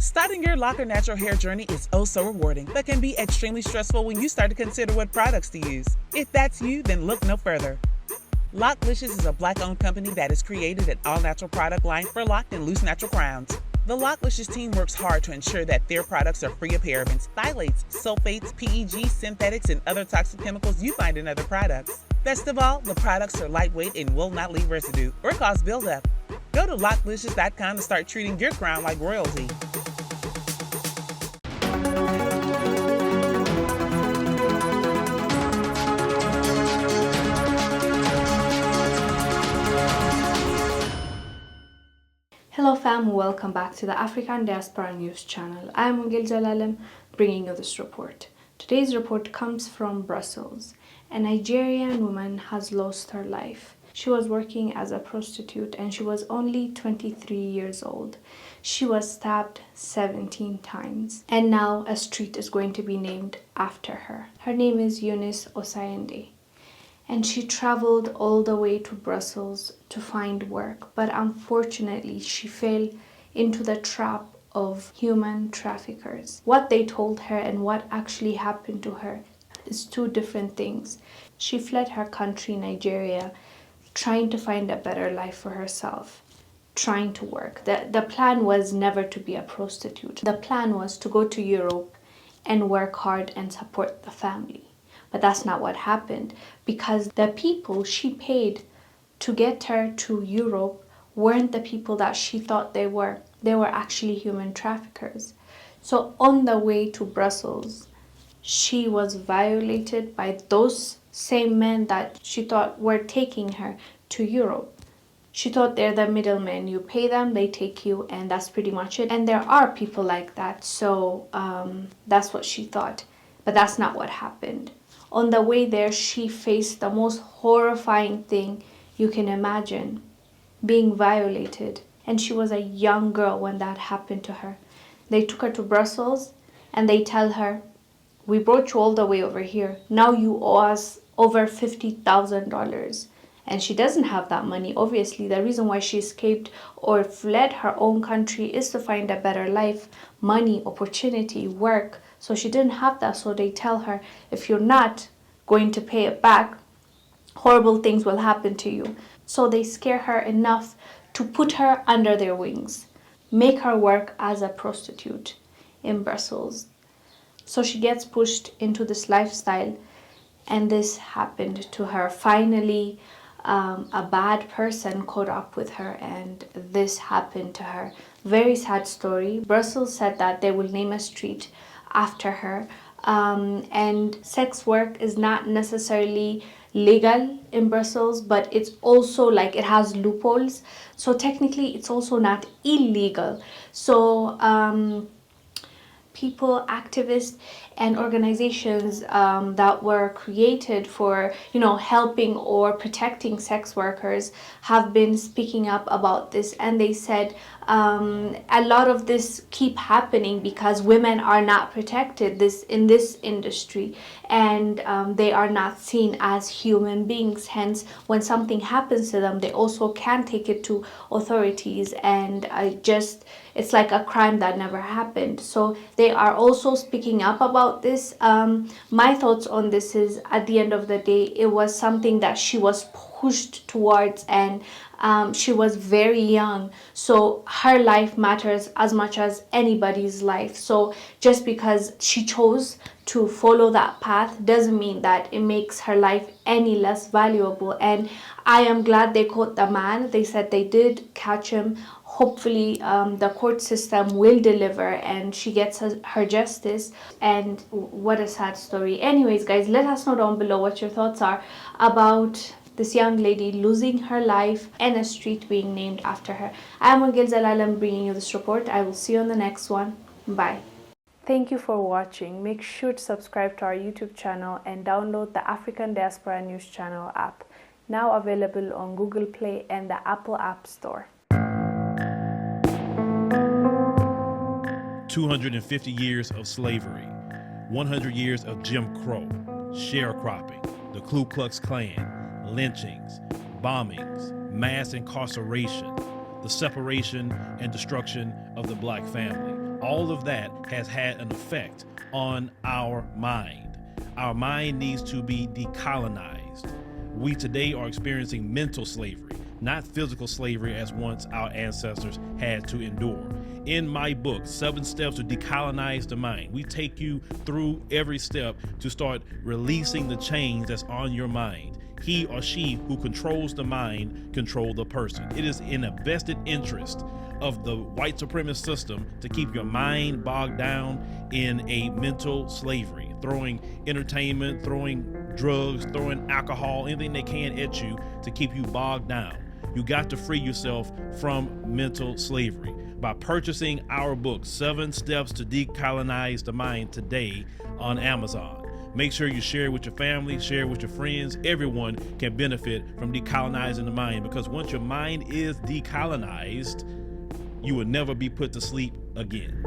Starting your lock or natural hair journey is oh so rewarding, but can be extremely stressful when you start to consider what products to use. If that's you, then look no further. Loclicious is a Black-owned company that has created an all-natural product line for locked and loose natural crowns. The Loclicious team works hard to ensure that their products are free of parabens, phthalates, sulfates, PEG, synthetics, and other toxic chemicals you find in other products. Best of all, the products are lightweight and will not leave residue or cause buildup. Go to loclicious.com to start treating your crown like royalty. Hello fam, welcome back to the African Diaspora News channel. I am Wongel Zelalem bringing you this report. Today's report comes from Brussels. A Nigerian woman has lost her life. She was working as a prostitute and she was only 23 years old. She was stabbed 17 times and now a street is going to be named after her. Her name is Eunice and she traveled all the way to Brussels to find work, but unfortunately she fell into the trap of human traffickers. What they told her and what actually happened to her is two different things. She fled her country, Nigeria, trying to find a better life for herself, trying to work. The plan was never to be a prostitute. The plan was to go to Europe and work hard and support the family. But that's not what happened, because the people she paid to get her to Europe weren't the people that she thought they were. They were actually human traffickers. So on the way to Brussels, she was violated by those same men that she thought were taking her to Europe. She thought they're the middlemen. You pay them, they take you, and that's pretty much it. And there are people like that, so that's what she thought. But that's not what happened. On the way there, she faced the most horrifying thing you can imagine, being violated. And she was a young girl when that happened to her. They took her to Brussels and they tell her, we brought you all the way over here. Now you owe us over $50,000. And she doesn't have that money. Obviously, the reason why she escaped or fled her own country is to find a better life, money, opportunity, work. So she didn't have that. So they tell her, if you're not going to pay it back, horrible things will happen to you. So they scare her enough to put her under their wings, make her work as a prostitute in Brussels. So she gets pushed into this lifestyle, and this happened to her. Finally, a bad person caught up with her and this happened to her. Very sad story. Brussels said that they will name a street after her, and sex work is not necessarily legal in Brussels, but it's also like it has loopholes, so technically it's also not illegal. So people, activists and organizations that were created for, helping or protecting sex workers have been speaking up about this, and they said a lot of this keep happening because women are not protected in this industry, and they are not seen as human beings. Hence, when something happens to them, they also can take it to authorities, and it's like a crime that never happened. So they are also speaking up about this. My thoughts on this is, at the end of the day, it was something that she was pushed towards, and she was very young, so her life matters as much as anybody's life. So just because she chose to follow that path doesn't mean that it makes her life any less valuable. And I am glad they caught the man. They said they did catch him. Hopefully the court system will deliver and she gets her justice. And what a sad story. Anyways, guys, let us know down below what your thoughts are about this young lady losing her life and a street being named after her. I am Wongel Zelalem bringing you this report. I will see you on the next one. Bye. Thank you for watching. Make sure to subscribe to our YouTube channel and download the African Diaspora News Channel app, now available on Google Play and the Apple App Store. 250 years of slavery, 100 years of Jim Crow, sharecropping, the Ku Klux Klan, lynchings, bombings, mass incarceration, the separation and destruction of the Black family, All of that has had an effect on our mind. Our mind needs to be decolonized. We today are experiencing mental slavery, not physical slavery as once our ancestors had to endure. In my book, 7 Steps to Decolonize the Mind, we take you through every step to start releasing the chains that's on your mind. He or she who controls the mind control the person. It is in a vested interest of the white supremacist system to keep your mind bogged down in a mental slavery, throwing entertainment, throwing drugs, throwing alcohol, anything they can at you to keep you bogged down. You got to free yourself from mental slavery by purchasing our book, 7 Steps to Decolonize the Mind, today on Amazon. Make sure you share it with your family, share it with your friends. Everyone can benefit from decolonizing the mind, because once your mind is decolonized, you will never be put to sleep again.